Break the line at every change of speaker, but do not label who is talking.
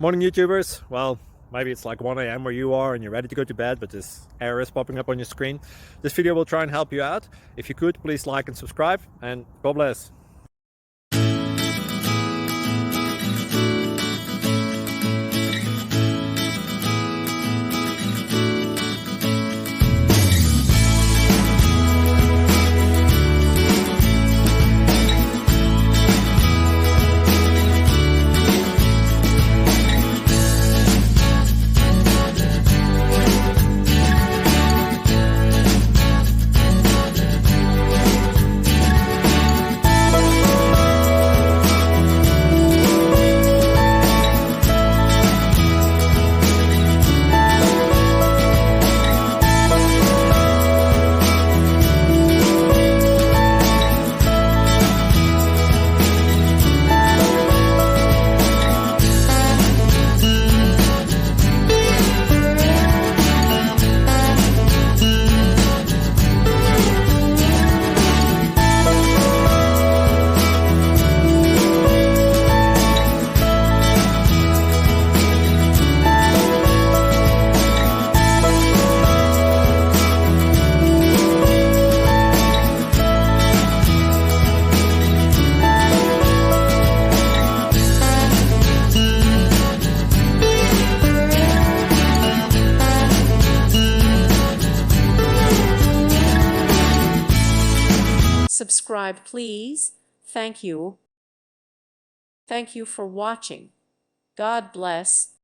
Morning YouTubers. Well, maybe it's like 1 a.m. where you are and you're ready to go to bed, but this error is popping up on your screen. This video will try and help you out. If you could, please like and subscribe, and God bless.
Subscribe, please. Thank you. Thank you for watching. God bless.